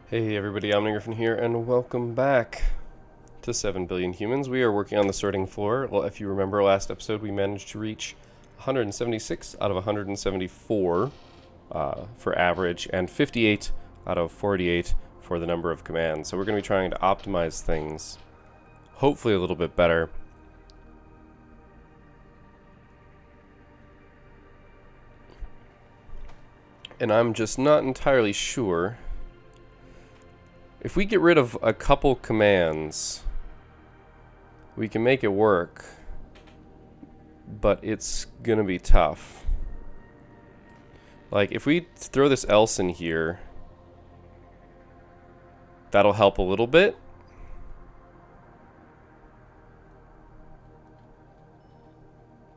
Hey everybody, Omnigriffin here, and welcome back to 7 Billion Humans. We are working on the sorting floor. Well, if you remember last episode, we managed to reach 176 out of 174 for average, and 58 out of 48 for the number of commands. So we're going to be trying to optimize things, hopefully a little bit better. And I'm just not entirely sure. If we get rid of a couple commands, we can make it work, but it's gonna be tough. Like, if we throw this else in here, that'll help a little bit.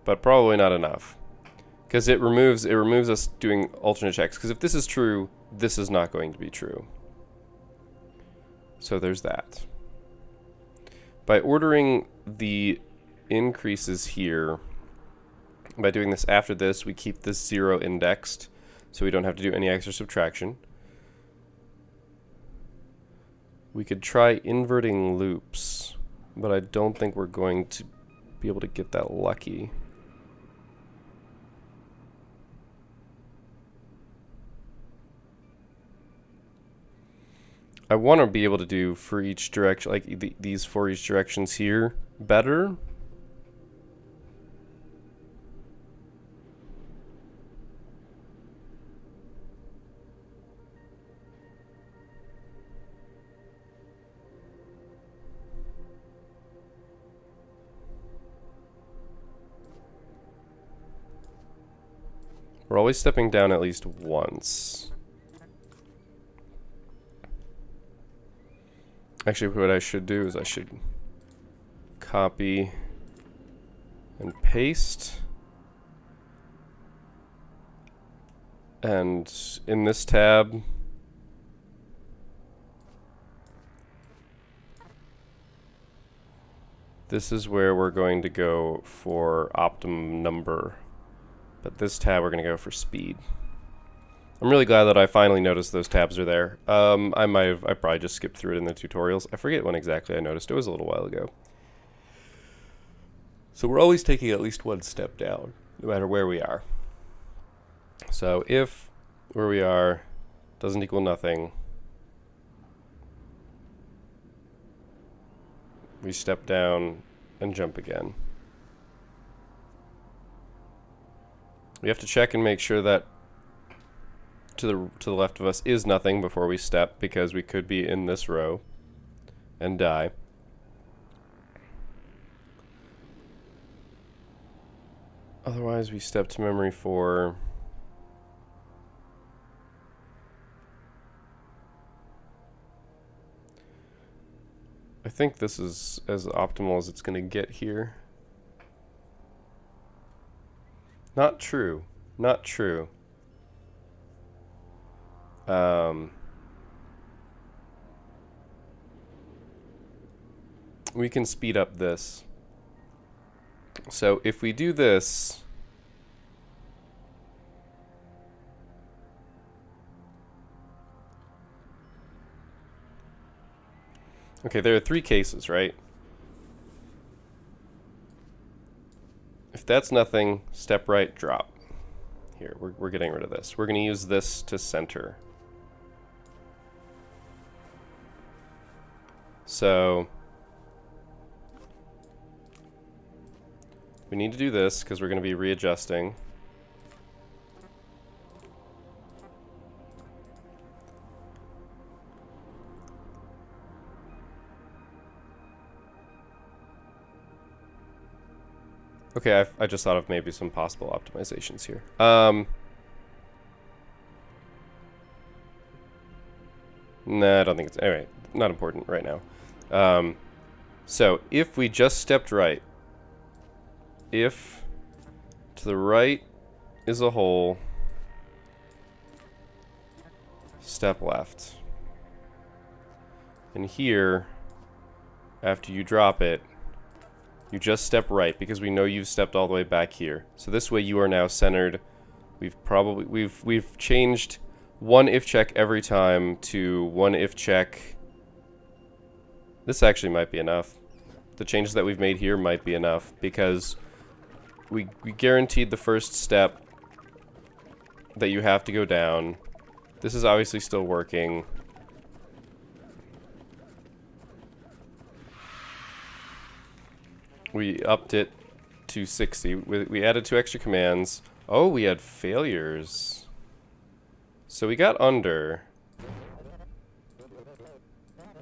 But probably not enough. Because it removes us doing alternate checks. Because if this is true, this is not going to be true. So there's that. By ordering the increases here, by doing this after this, we keep this 0 indexed, so we don't have to do any extra subtraction. We could try inverting loops, but I don't think we're going to be able to get that lucky. I want to be able to do for each direction, like these for each directions here, better. We're always stepping down at least once. Actually, what I should do is I should copy and paste. And in this tab, this is where we're going to go for optimum number. But this tab, we're going to go for speed. I'm really glad that I finally noticed those tabs are there. I probably just skipped through it in the tutorials. I forget when exactly I noticed. It was a little while ago. So we're always taking at least one step down, no matter where we are. So if where we are doesn't equal nothing, we step down and jump again. We have to check and make sure that to the left of us is nothing before we step, because we could be in this row and die. Otherwise, we step to memory 4. I think this is as optimal as it's going to get here. Not true. Not true. We can speed up this. So if we do this, okay, there are 3 cases, right? If that's nothing, step right, drop. Here, we're getting rid of this. We're going to use this to center. So we need to do this because we're going to be readjusting. Okay, I just thought of maybe some possible optimizations here. Nah, I don't think it's... Anyway, not important right now. So, if we just stepped right, if to the right is a hole, step left. And here, after you drop it, you just step right, because we know you've stepped all the way back here. So this way you are now centered. We've changed one if check every time to one if check. This actually might be enough. The changes that we've made here might be enough because we guaranteed the first step that you have to go down. This is obviously still working. We upped it to 60. We added 2 extra commands. Oh, we had failures. So we got under.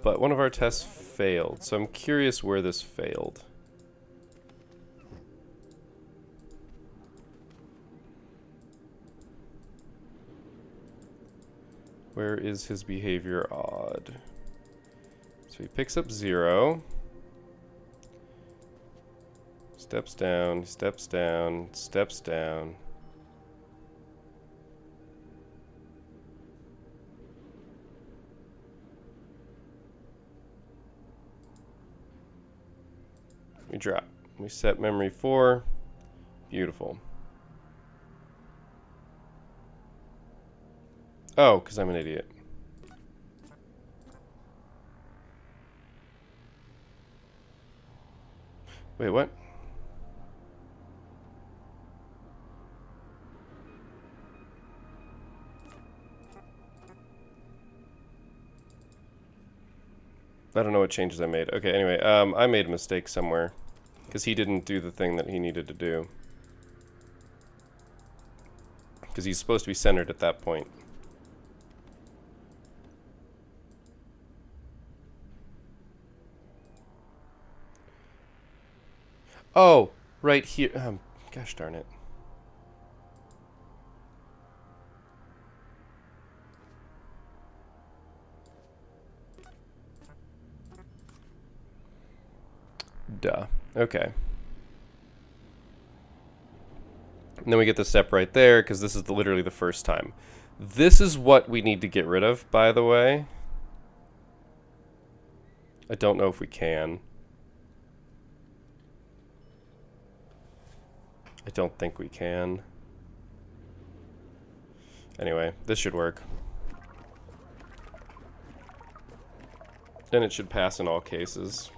But one of our tests failed. So I'm curious where this failed. Where is his behavior odd? So he picks up 0. Steps down, steps down, steps down. We drop. We set memory 4. Beautiful. Oh, because I'm an idiot. Wait, what? I don't know what changes I made. Okay, anyway, I made a mistake somewhere. Because he didn't do the thing that he needed to do. Because he's supposed to be centered at that point. Oh, right here. Gosh darn it. Duh. Okay. And then we get the step right there, because this is literally the first time. This is what we need to get rid of, by the way. I don't know if we can. I don't think we can. Anyway, this should work. And it should pass in all cases.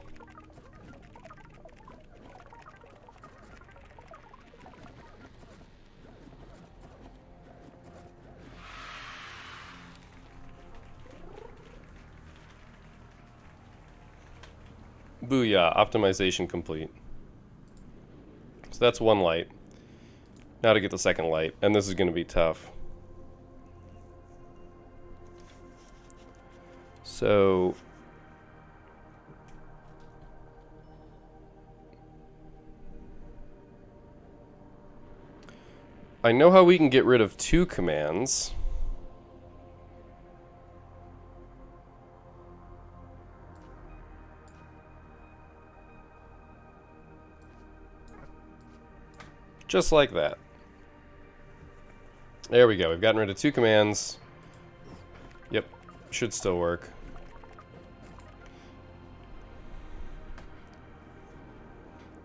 Booyah, optimization complete. So that's one light. Now to get the second light, and this is going to be tough. So I know how we can get rid of 2 commands. Just like that. There we go. We've gotten rid of 2 commands. Yep. Should still work.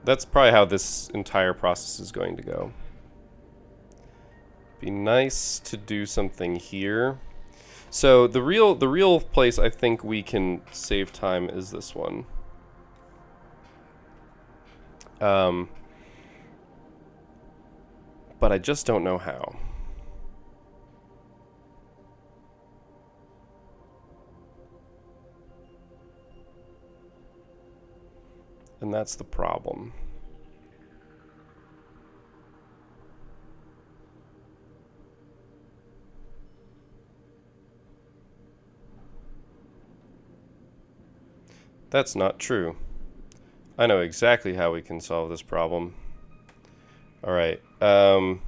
That's probably how this entire process is going to go. Be nice to do something here. So the real place I think we can save time is this one. But I just don't know how. And that's the problem. That's not true. I know exactly how we can solve this problem. Alright, so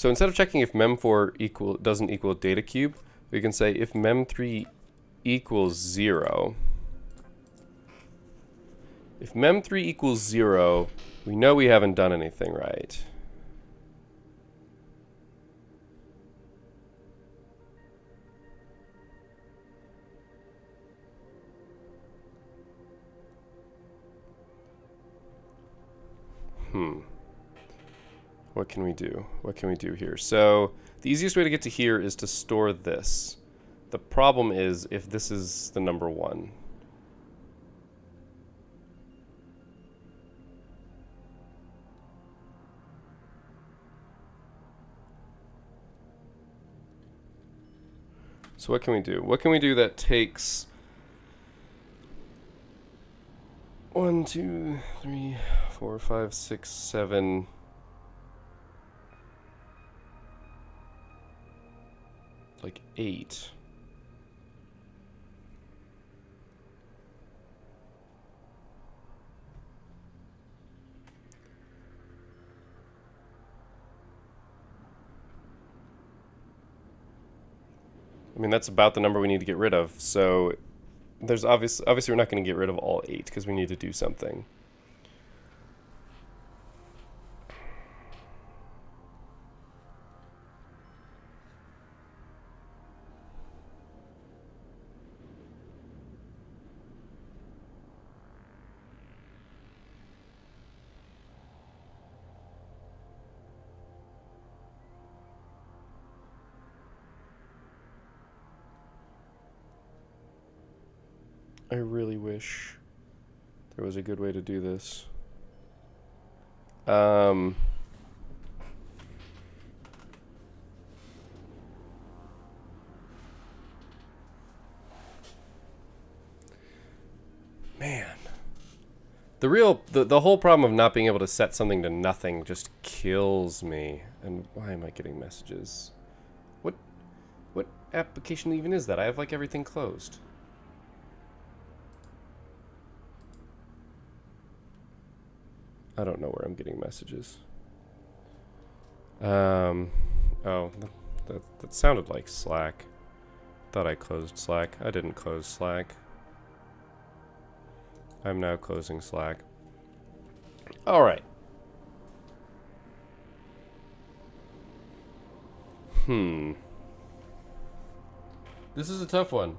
instead of checking if mem4 doesn't equal data cube, we can say if mem3 equals 0. If mem3 equals 0, we know we haven't done anything right. What can we do? What can we do here? So the easiest way to get to here is to store this. The problem is if this is the number 1. So what can we do? What can we do that takes 1, 2, 3, 4, 5, 6, 7... like 8. I mean, that's about the number we need to get rid of. So there's obviously we're not going to get rid of all 8 because we need to do something. I really wish there was a good way to do this. Man. The whole problem of not being able to set something to nothing just kills me. And why am I getting messages? What application even is that? I have like everything closed. I don't know where I'm getting messages. Oh, that sounded like Slack. Thought I closed Slack. I didn't close Slack. I'm now closing Slack. All right. This is a tough one.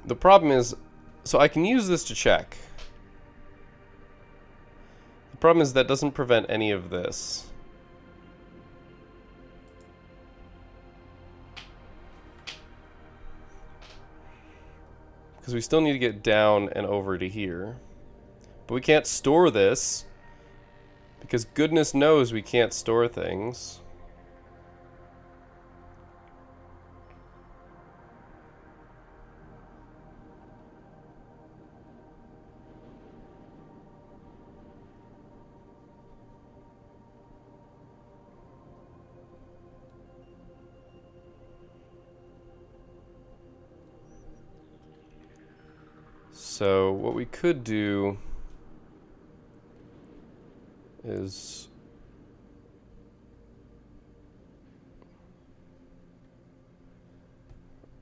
The problem is, so I can use this to check. The problem is that doesn't prevent any of this. Because we still need to get down and over to here. But we can't store this. Because goodness knows we can't store things. So what we could do is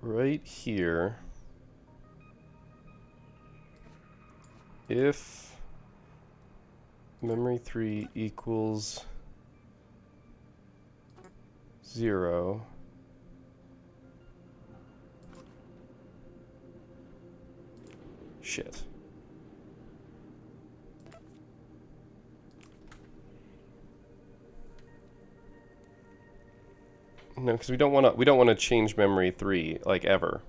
right here, if memory 3 equals 0, shit. No, because we don't want to change memory 3 like ever.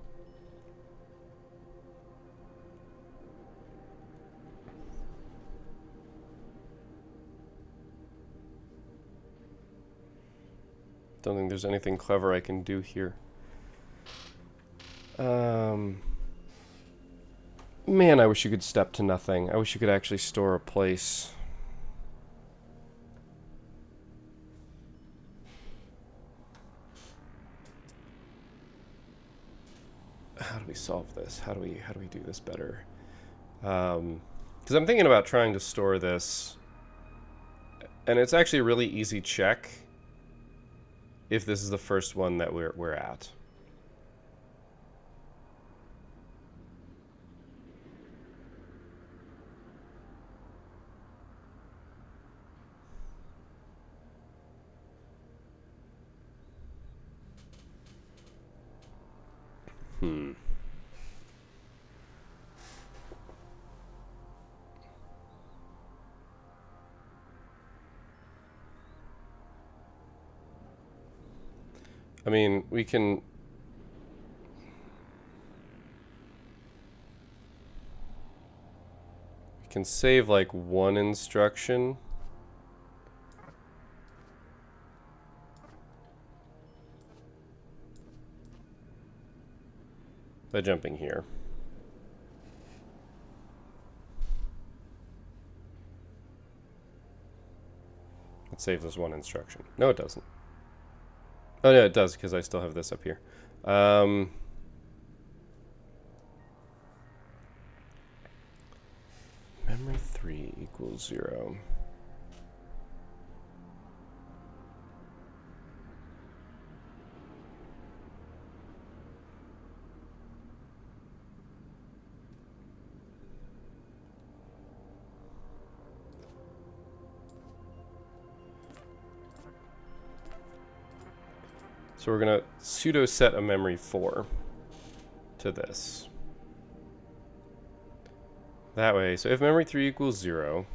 Don't think there's anything clever I can do here. Man, I wish you could step to nothing. I wish you could actually store a place. How do we solve this? How do we do this better? Because I'm thinking about trying to store this, and it's actually a really easy check if this is the first one that we're at. I mean, we can save like one instruction by jumping here. It saves us one instruction. No, it doesn't. Oh, no, it does, because I still have this up here. Memory 3 equals 0. So we're going to pseudo set a memory 4 to this. That way, so if memory 3 equals 0,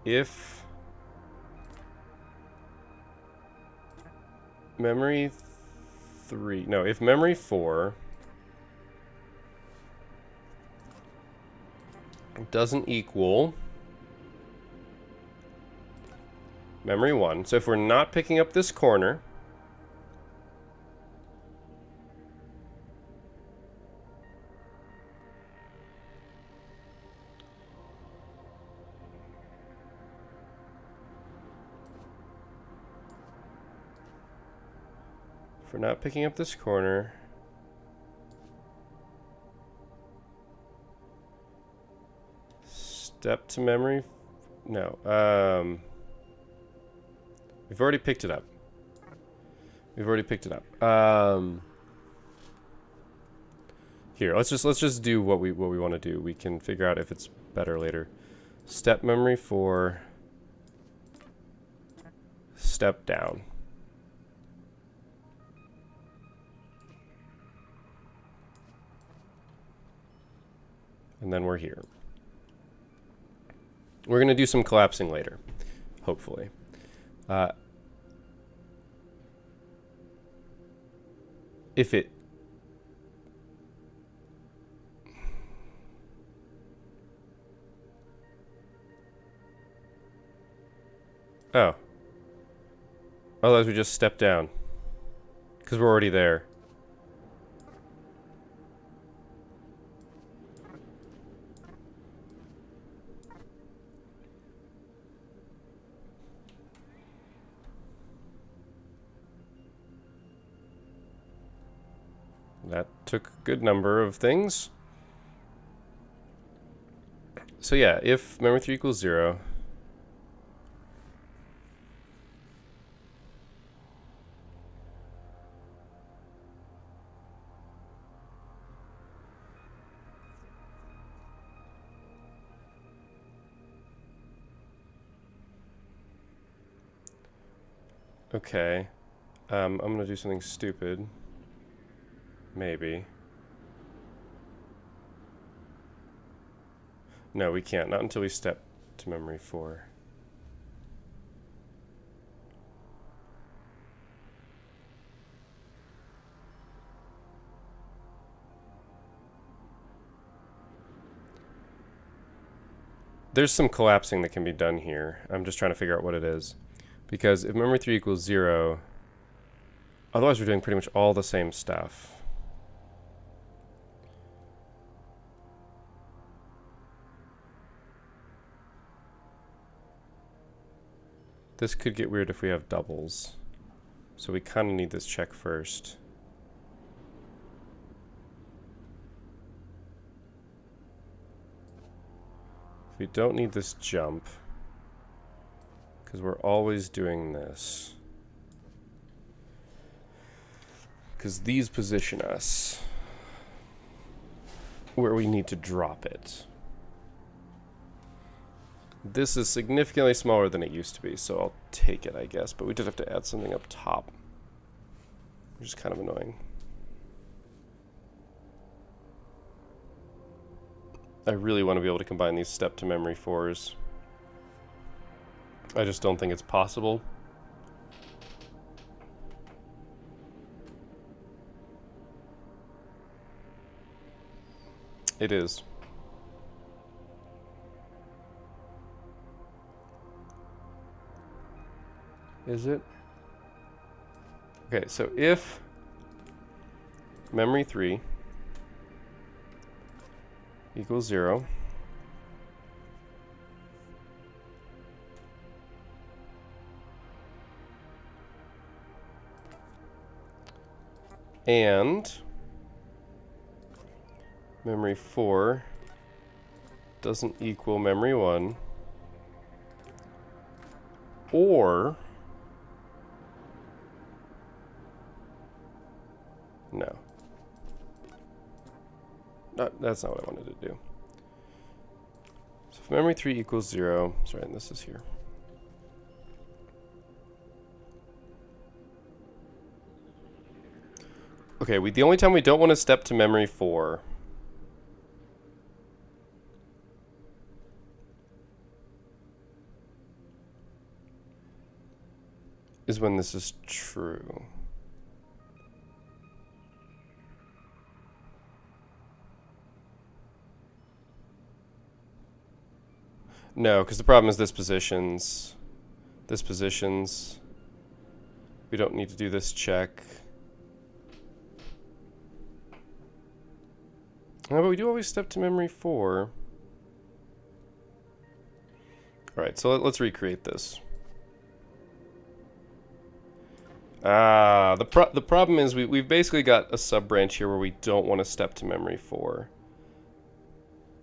if memory 3, no, if memory 4 doesn't equal memory 1, so if we're not picking up this corner, step to memory, no, we've already picked it up. Here, let's just do what we want to do. We can figure out if it's better later. Step memory 4, step down. And then we're here. We're going to do some collapsing later, hopefully. If it... Oh. Otherwise we just step down. Because we're already there. That took a good number of things. So yeah, if memory 3 equals 0, okay, I'm gonna do something stupid. Maybe. No, we can't. Not until we step to memory 4. There's some collapsing that can be done here. I'm just trying to figure out what it is. Because if memory 3 equals 0, otherwise we're doing pretty much all the same stuff. This could get weird if we have doubles. So we kind of need this check first. We don't need this jump, because we're always doing this. Because these position us where we need to drop it. This is significantly smaller than it used to be, so I'll take it, I guess. But we did have to add something up top, which is kind of annoying. I really want to be able to combine these step to memory 4s. I just don't think it's possible. It is. Is it? Okay, so if memory 3 equals 0, and memory 4 doesn't equal memory 1, or no. That's not what I wanted to do. So if memory 3 equals 0, sorry, and this is here. Okay, the only time we don't want to step to memory 4 is when this is true. No, because the problem is this positions. We don't need to do this check. Oh, but we do always step to memory 4. Alright, so let's recreate this. The problem is we've basically got a sub-branch here where we don't want to step to memory 4.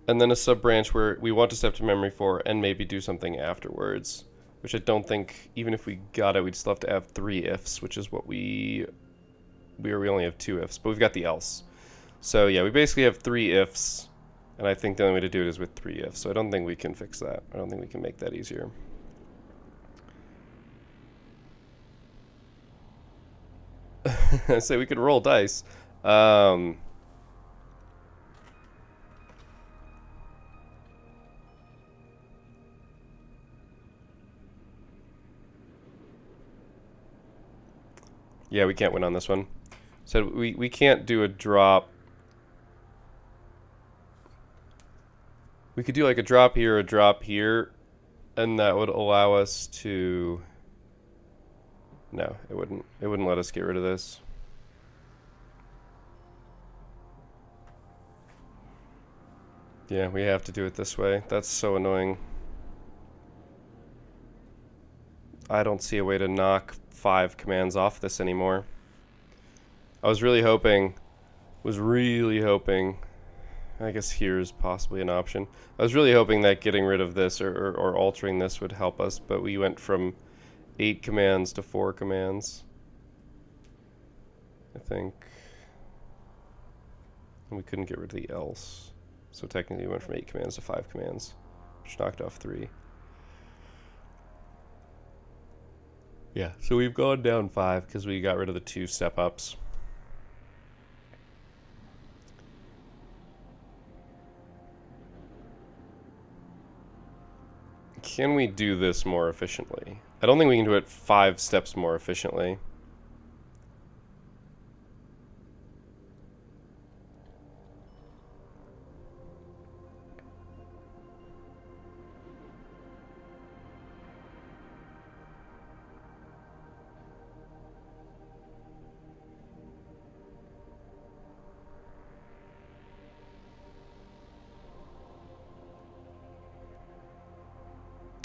And then a sub-branch where we want to step to memory 4 and maybe do something afterwards. Which I don't think, even if we got it, we'd still have to have 3 ifs, which is what we only have 2 ifs, but we've got the else. So yeah, we basically have 3 ifs, and I think the only way to do it is with 3 ifs, so I don't think we can fix that. I don't think we can make that easier. So we could roll dice. Yeah, we can't win on this one. So we can't do a drop. We could do like a drop here, and that would allow us to... No, it wouldn't. It wouldn't let us get rid of this. Yeah, we have to do it this way. That's so annoying. I don't see a way to knock 5 commands off this anymore. I was really hoping, I guess here's possibly an option. I was really hoping that getting rid of this or altering this would help us, but we went from 8 commands to 4 commands, I think. And we couldn't get rid of the else. So technically we went from 8 commands to 5 commands, which knocked off 3. Yeah, so we've gone down 5 because we got rid of the 2 step-ups. Can we do this more efficiently? I don't think we can do it 5 steps more efficiently.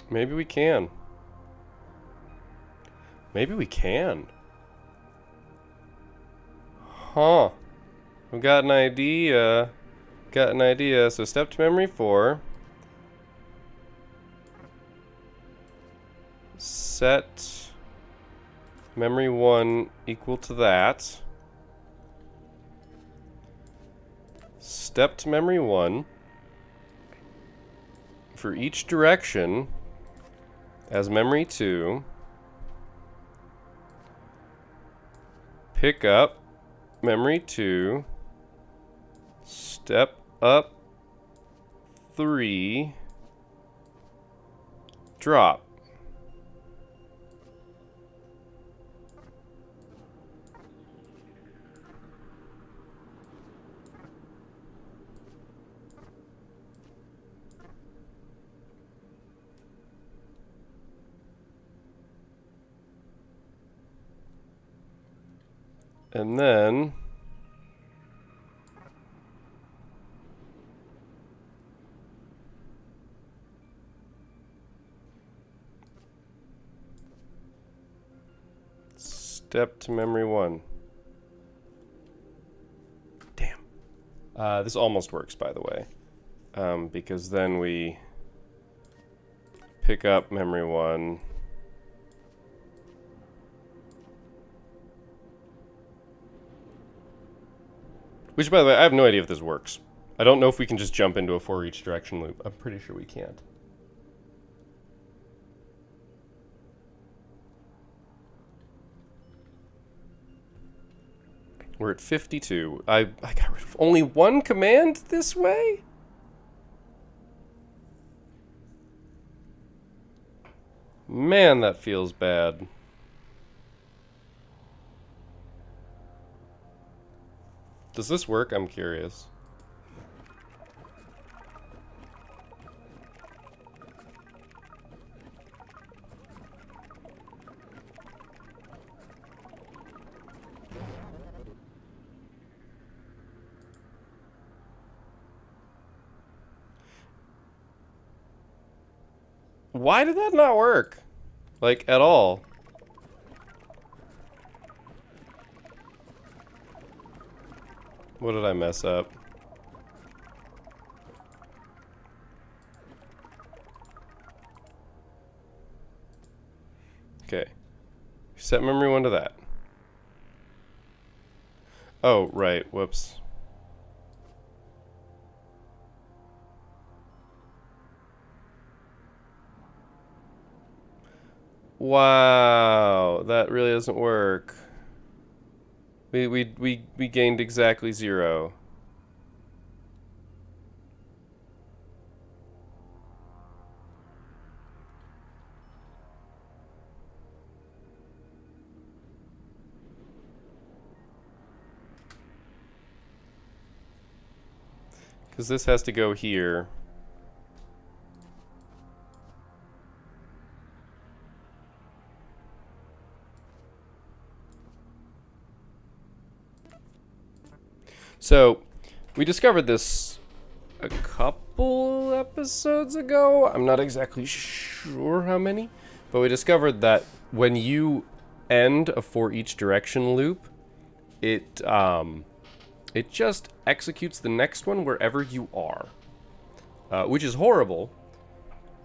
Maybe we can. Maybe we can. Huh. I've got an idea. So step to memory 4. Set memory 1 equal to that. Step to memory 1. For each direction as memory 2. Pick up memory 2. Step up 3. Drop. And then step to memory 1. Damn. This almost works, by the way. Because then we pick up memory 1. Which, by the way, I have no idea if this works. I don't know if we can just jump into a for each direction loop. I'm pretty sure we can't. We're at 52. I got rid of only one command this way? Man, that feels bad. Does this work? I'm curious. Why did that not work? Like, at all? What did I mess up? Okay. Set memory 1 to that. Oh, right. Whoops. Wow, that really doesn't work. We gained exactly 0. Because this has to go here. So, we discovered this a couple episodes ago. I'm not exactly sure how many, but we discovered that when you end a for each direction loop, it just executes the next one wherever you are, which is horrible,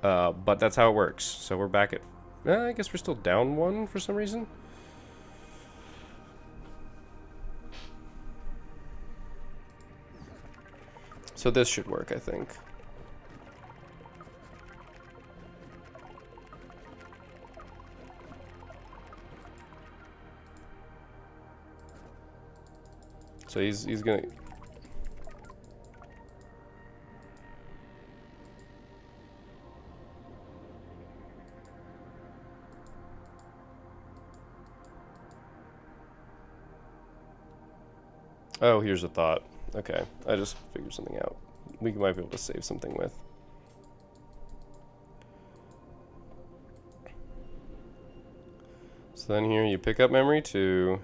but that's how it works. So we're back at, I guess we're still down 1 for some reason. So this should work, I think. So he's gonna... Oh, here's a thought. Okay, I just figured something out. We might be able to save something with. So then here you pick up memory 2.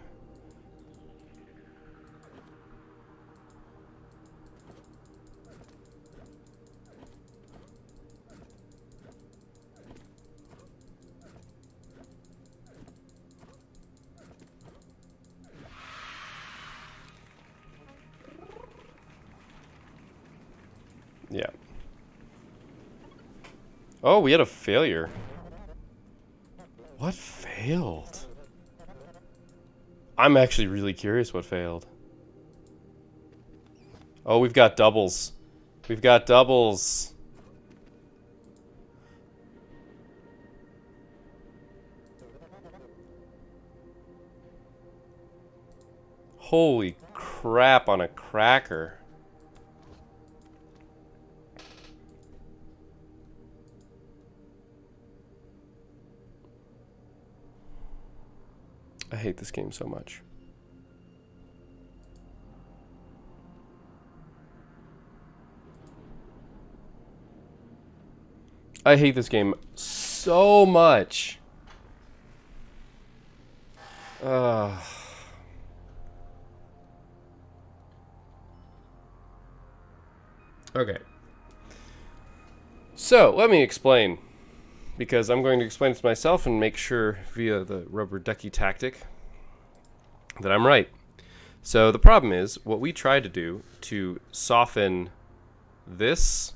Yeah. Oh, we had a failure. What failed? I'm actually really curious what failed. Oh, we've got doubles. We've got doubles. Holy crap on a cracker. I hate this game so much. I hate this game so much. Okay. So, let me explain. Because I'm going to explain it to myself and make sure via the rubber ducky tactic that I'm right. So the problem is, what we try to do to soften this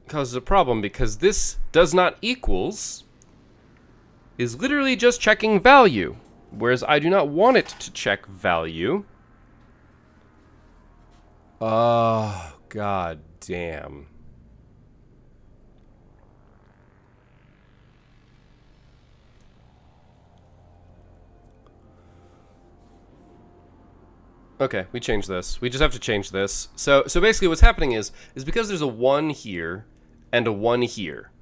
causes a problem, because this does not equals is literally just checking value, whereas I do not want it to check value. Oh, god damn. Okay, we changed this. We just have to change this. So basically what's happening is because there's a 1 here and a 1 here.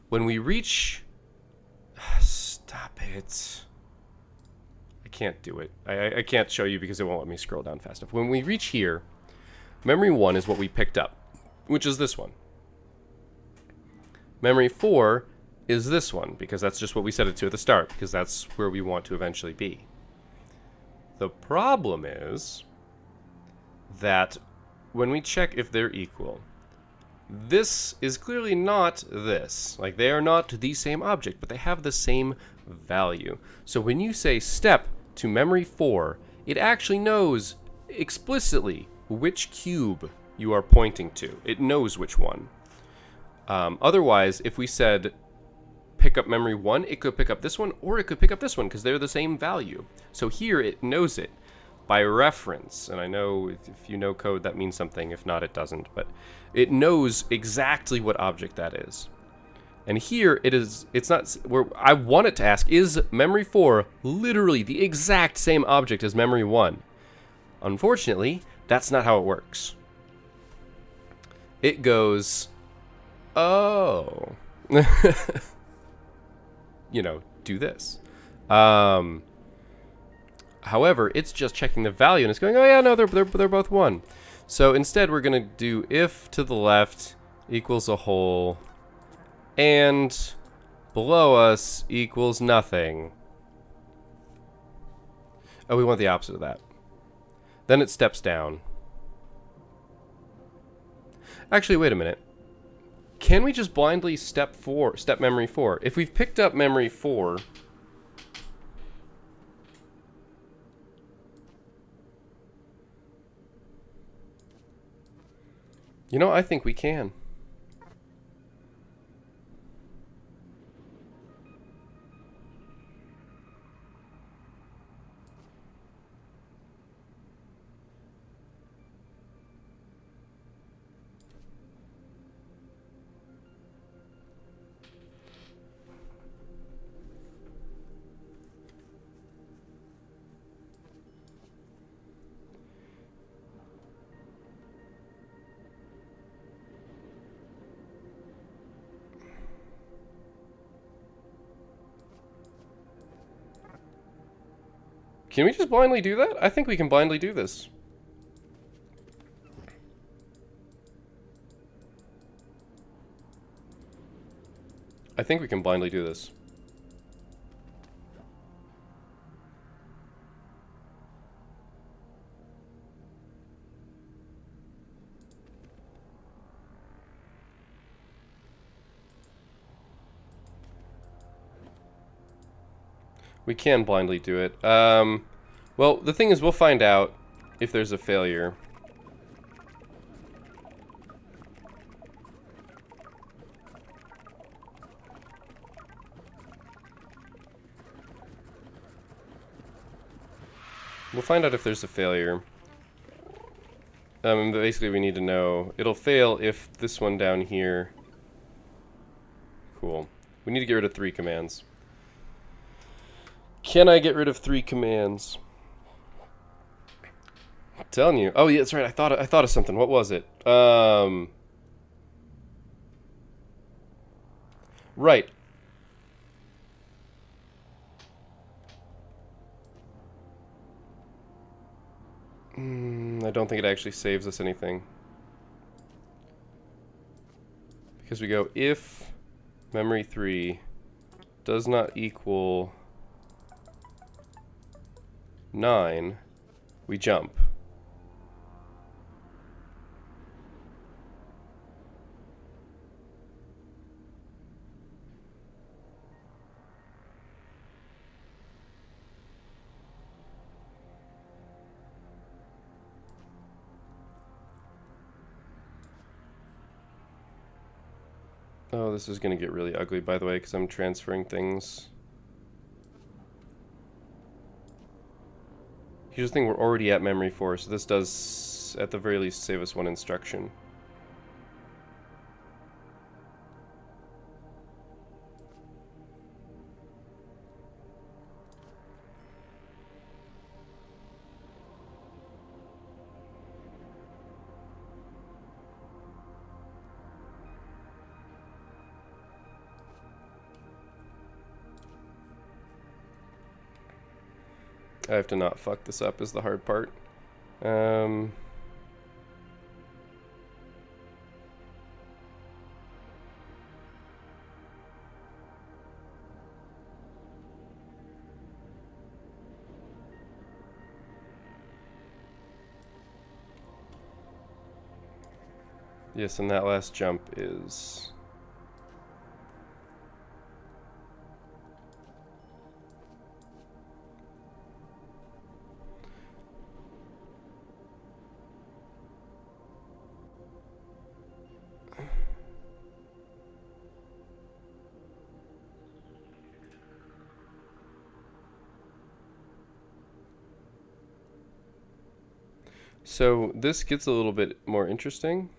When we reach... Stop it. I can't do it. I can't show you because it won't let me scroll down fast enough. When we reach here, memory 1 is what we picked up, which is this one. Memory 4 is this one, because that's just what we set it to at the start, because that's where we want to eventually be. The problem is that when we check if they're equal, this is clearly not this. Like, they are not the same object, but they have the same value. So when you say step to memory 4, it actually knows explicitly which cube you are pointing to. It knows which one. Otherwise, if we said pick up memory 1, it could pick up this one, or it could pick up this one, because they're the same value. So here it knows it by reference. And I know if you know code, that means something. If not, it doesn't. But it knows exactly what object that is. And here it's not where I want it to ask, is memory 4 literally the exact same object as memory 1? Unfortunately, that's not how it works. It goes, oh, you know, do this. However, it's just checking the value and it's going, oh yeah, no, they're both 1. So instead, we're gonna do if to the left equals a whole, and below us equals nothing. Oh, we want the opposite of that. Then it steps down. Actually, wait a minute. Can we just blindly step memory 4? If we've picked up memory 4, you know, I think we can. Can we just blindly do that? I think we can blindly do this. I think we can blindly do this. We can blindly do it. Well, the thing is, we'll find out if there's a failure. We'll find out if there's a failure. Basically, we need to know. It'll fail if this one down here... Cool. We need to get rid of 3 commands. Can I get rid of 3 commands? I'm telling you. Oh, yeah, that's right. I thought of something. What was it? Right. I don't think it actually saves us anything. Because we go if memory 3 does not equal 9, we jump. Oh, this is going to get really ugly, by the way, because I'm transferring things. Here's the thing, we're already at memory 4, so this does, at the very least, save us one instruction. I have to not fuck this up is the hard part. Yes, and that last jump is... So this gets a little bit more interesting.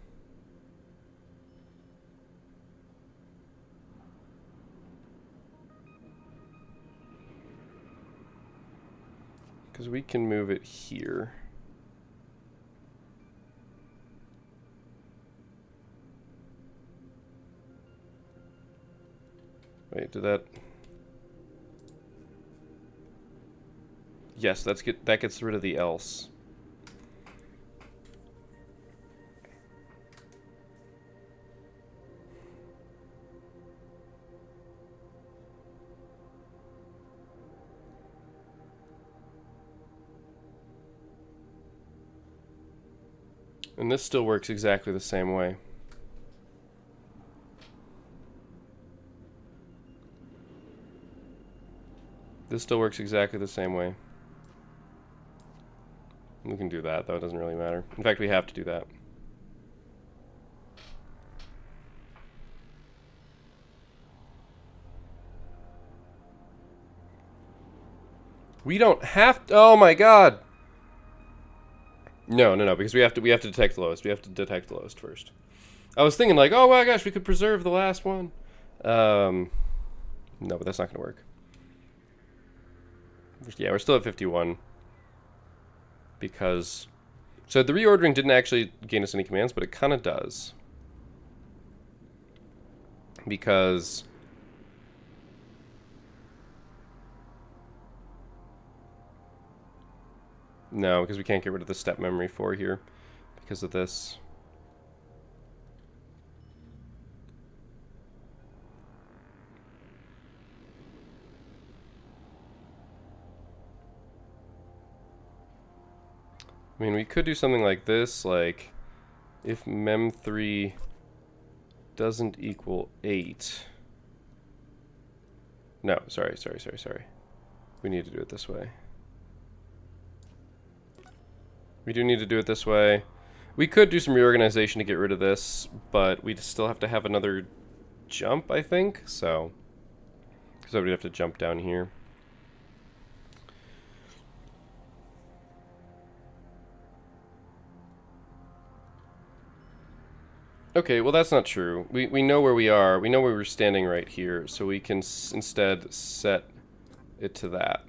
Because we can move it here. Wait, did that... Yes, that gets rid of the else. And this still works exactly the same way. This still works exactly the same way. We can do that, though. It doesn't really matter. In fact, we have to do that. We don't have to... Oh, my God! No, because we have to detect the lowest. We have to detect the lowest first. I was thinking like, oh my gosh, we could preserve the last one. No, but that's not going to work. Yeah, we're still at 51. Because... So the reordering didn't actually gain us any commands, but it kind of does. Because... No, because we can't get rid of the step memory 4 here because of this. I mean, we could do something like this, like if mem3 doesn't equal 8. No, sorry. We need to do it this way. We do need to do it this way. We could do some reorganization to get rid of this, but we'd still have to have another jump, I think. So we'd have to jump down here. Okay, well that's not true. We know where we are. We know where we're standing right here, so we can instead set it to that.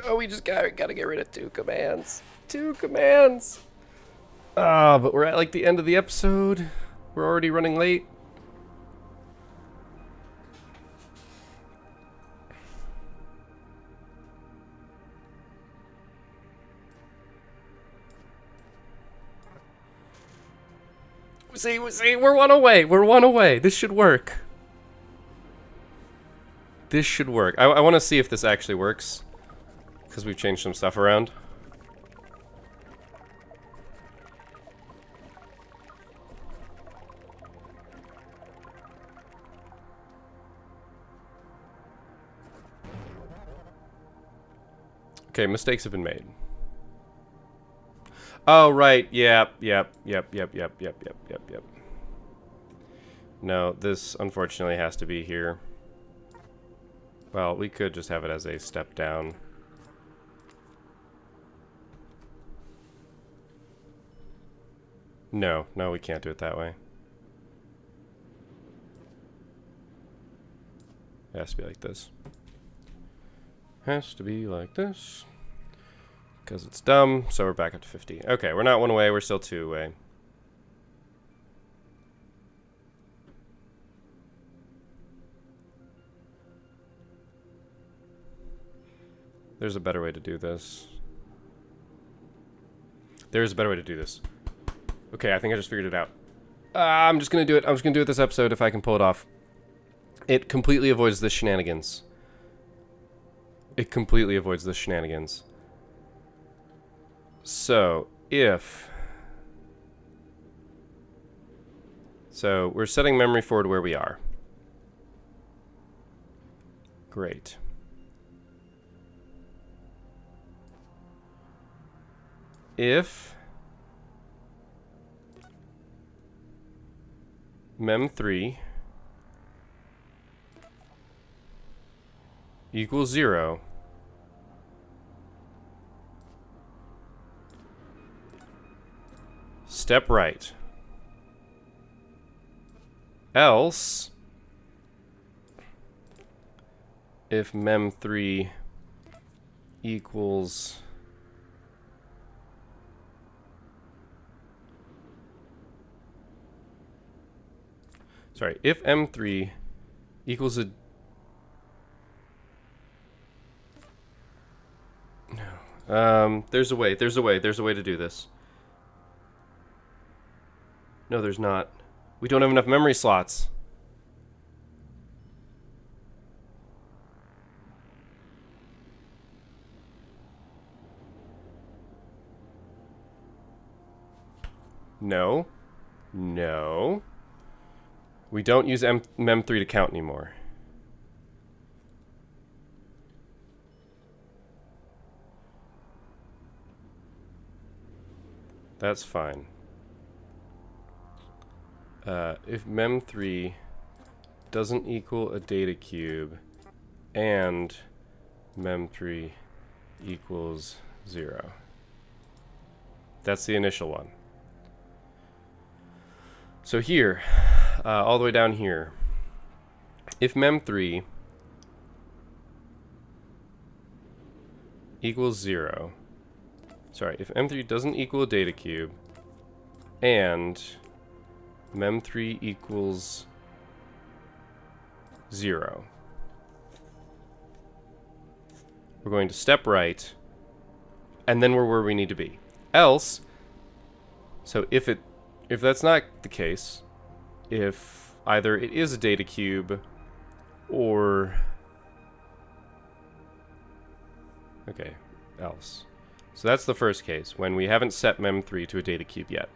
Oh, we just gotta get rid of 2 commands. 2 commands! Ah, but we're at like the end of the episode. We're already running late. See, we're one away. We're one away. This should work. This should work. I want to see if this actually works, because we've changed some stuff around. Okay, mistakes have been made. Oh, right. Yep. No, this unfortunately has to be here. Well, we could just have it as a step down. No, we can't do it that way. It has to be like this. Has to be like this. Because it's dumb, so we're back up to 50. Okay, we're not one away, we're still 2 away. There's a better way to do this. There's a better way to do this. Okay, I think I just figured it out. I'm just gonna do it. I'm just gonna do it this episode if I can pull it off. It completely avoids this shenanigans. It completely avoids this shenanigans. So, if... So, we're setting memory forward where we are. Great. If mem3 equals 0, step right. Else, if mem3 equals... Sorry, if m3 equals a... No. There's a way to do this. No, there's not. We don't have enough memory slots. No. No. We don't use mem3 to count anymore. That's fine. If mem3 doesn't equal a data cube and mem3 equals 0. That's the initial one. So here, all the way down here, if mem3 equals 0, sorry, if m3 doesn't equal a data cube and mem3 equals 0, we're going to step right, and then we're where we need to be. Else, so if that's not the case, if either it is a data cube or... Okay, else. So that's the first case, when we haven't set mem3 to a data cube yet.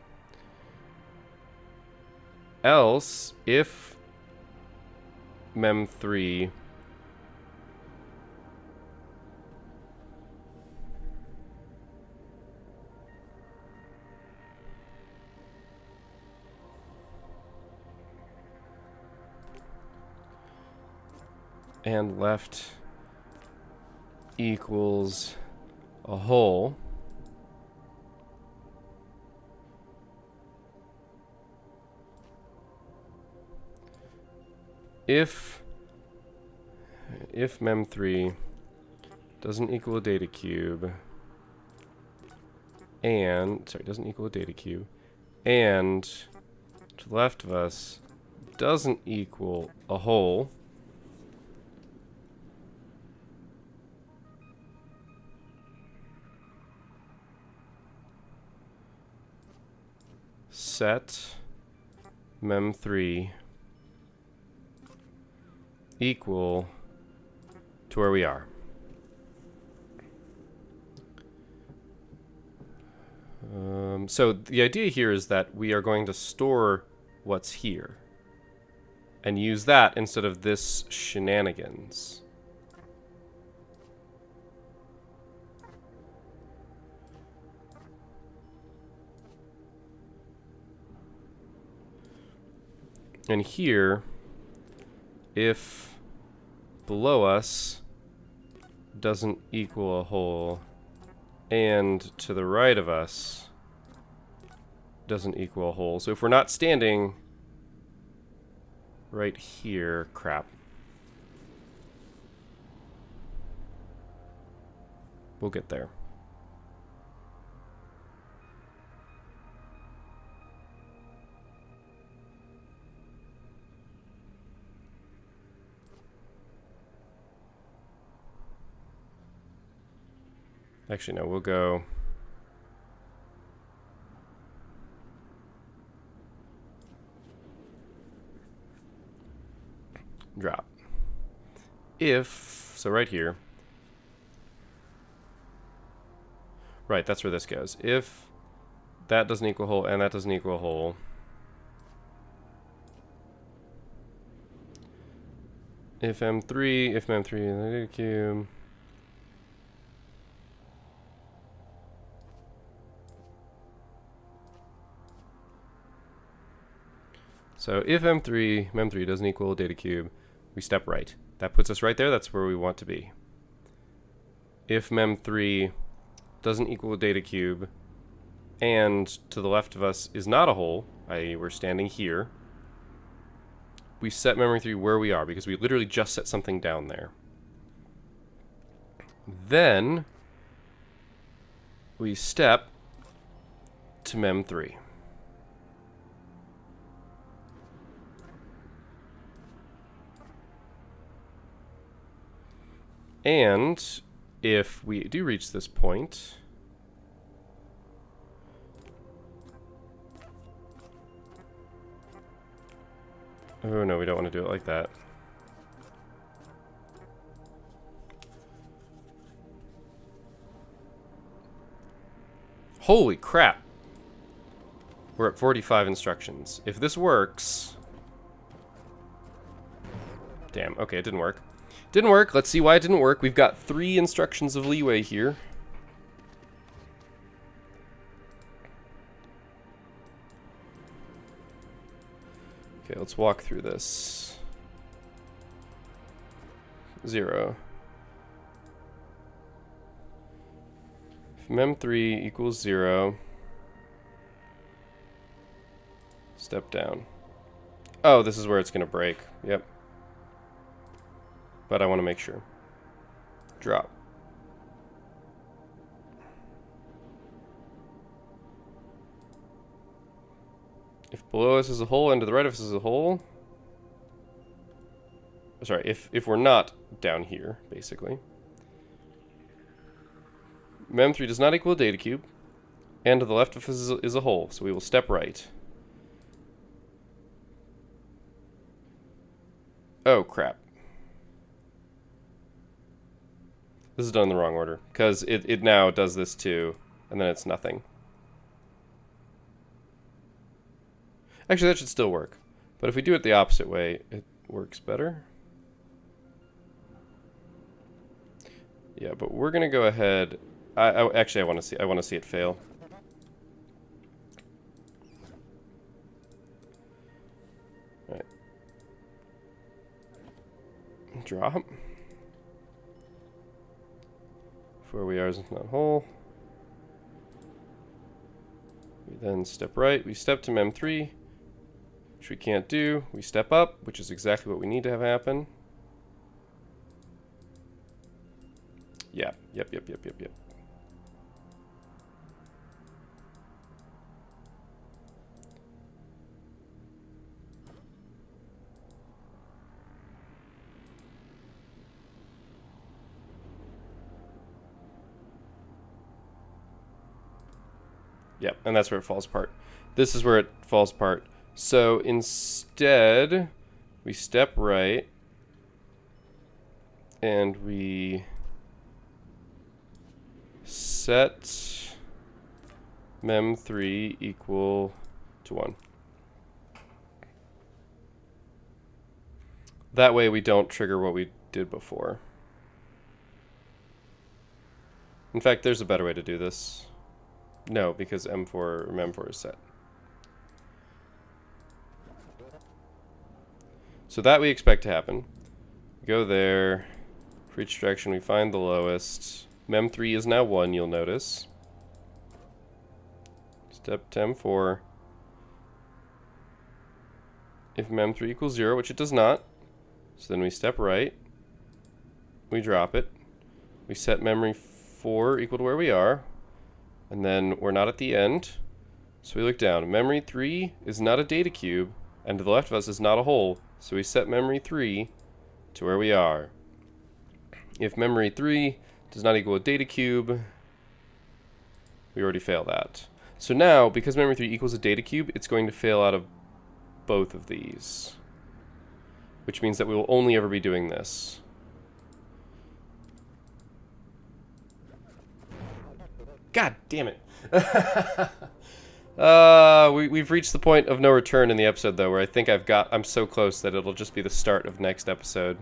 Else, if mem3 and left equals a whole, if mem3 doesn't equal a data cube and doesn't equal a data cube and to the left of us doesn't equal a whole, set mem3 equal to where we are. So the idea here is that we are going to store what's here and use that instead of this shenanigans. And here, if below us doesn't equal a hole, and to the right of us doesn't equal a hole. So if we're not standing right here, crap. We'll get there. Actually, no, we'll go... drop. If... so right here. Right, that's where this goes. If that doesn't equal a hole and that doesn't equal a hole... if M3 in the cube... So if mem3 doesn't equal a data cube, we step right. That puts us right there. That's where we want to be. If mem3 doesn't equal a data cube, and to the left of us is not a hole, i.e. we're standing here, we set memory3 where we are, because we literally just set something down there. Then we step to mem3. And if we do reach this point, oh no, we don't want to do it like that. Holy crap! We're at 45 instructions. If this works... damn, okay, it didn't work. Didn't work. Let's see why it didn't work. We've got 3 instructions of leeway here. Okay, let's walk through this. 0. If mem3 equals 0, step down. Oh, this is where it's going to break. Yep. But I want to make sure. Drop. If below us is a hole and to the right of us is a hole... sorry, if we're not down here, basically. mem3 does not equal a data cube, and to the left of us is a hole, so we will step right. Oh, crap. This is done in the wrong order, because it now does this too, and then it's nothing. Actually, that should still work. But if we do it the opposite way, it works better. Yeah, but we're gonna go ahead. Actually, I want to see it fail. All right. Drop. Where we are is not whole. We then step right. We step to mem3, which we can't do. We step up, which is exactly what we need to have happen. Yeah. Yep. Yep, and that's where it falls apart. This is where it falls apart. So instead, we step right, and we set mem3 equal to 1. That way we don't trigger what we did before. In fact, there's a better way to do this. No, because mem4 is set. So that we expect to happen. Go there. For each direction, we find the lowest. Mem3 is now 1, you'll notice. Step mem4. If mem3 equals 0, which it does not, so then we step right. We drop it. We set memory 4 equal to where we are. And then we're not at the end. So we look down. Memory 3 is not a data cube, and to the left of us is not a hole. So we set memory 3 to where we are. If memory 3 does not equal a data cube, we already failed that. So now, because memory 3 equals a data cube, it's going to fail out of both of these. Which means that we will only ever be doing this. God damn it. We've reached the point of no return in the episode, though, where I think I'm so close that it'll just be the start of next episode.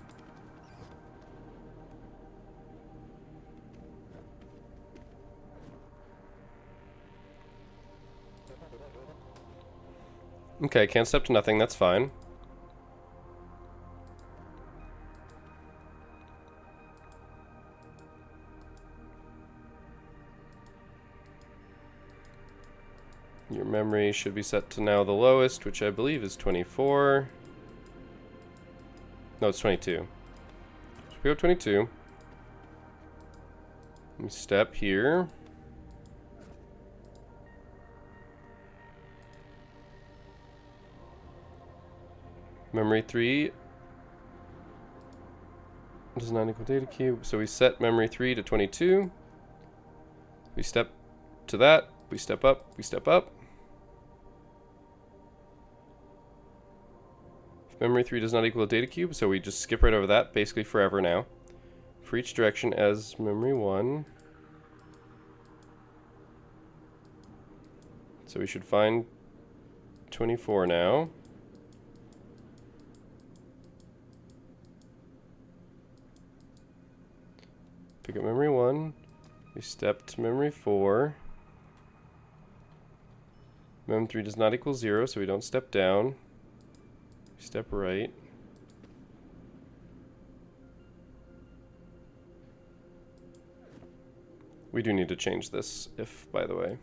Okay, can't step to nothing, that's fine. Your memory should be set to now the lowest, which I believe is 24. No, it's 22. So we go 22. We step here. Memory 3 does not equal data cube, so we set memory 3 to 22. We step to that. We step up. We step up. Memory 3 does not equal a data cube, so we just skip right over that, basically forever now. For each direction as memory 1. So we should find 24 now. Pick up memory 1. We step to memory 4. Mem 3 does not equal 0, so we don't step down. Step right. We do need to change this if, by the way.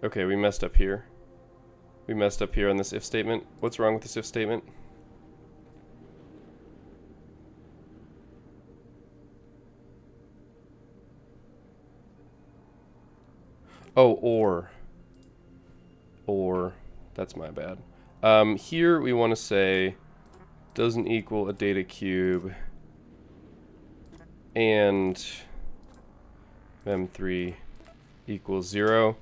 Okay, we messed up here. We messed up here on this if statement. What's wrong with this if statement? Oh, or. That's my bad. Here we want to say doesn't equal a data cube and mem3 equals 0,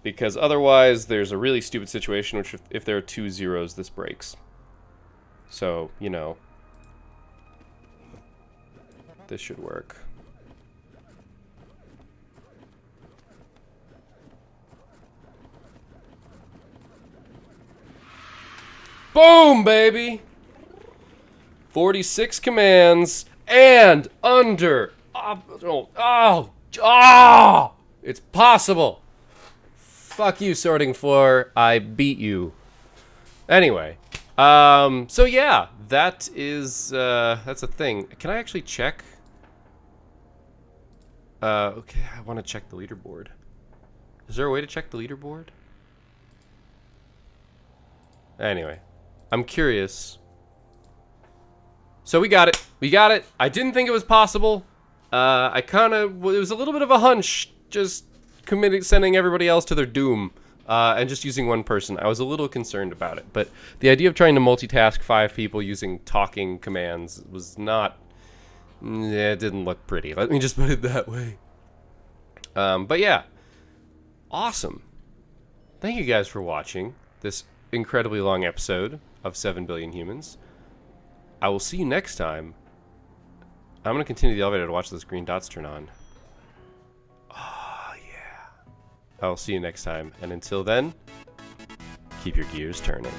because otherwise there's a really stupid situation which if there are 2 zeros, this breaks. So, you know, this should work. Boom, baby! 46 commands and under. It's possible. Fuck you, sorting floor. I beat you. Anyway, so yeah, that is that's a thing. Can I actually check? Okay, I want to check the leaderboard. Is there a way to check the leaderboard? Anyway. I'm curious. So we got it. We got it. I didn't think it was possible. It was a little bit of a hunch, just sending everybody else to their doom, and just using one person. I was a little concerned about it, but the idea of trying to multitask 5 people using talking commands was not Yeah, it didn't look pretty. Let me just put it that way. But yeah, awesome. Thank you guys for watching this incredibly long episode of 7 Billion Humans. I will see you next time. I'm going to continue the elevator to watch those green dots turn on. Oh, yeah. I will see you next time. And until then, keep your gears turning.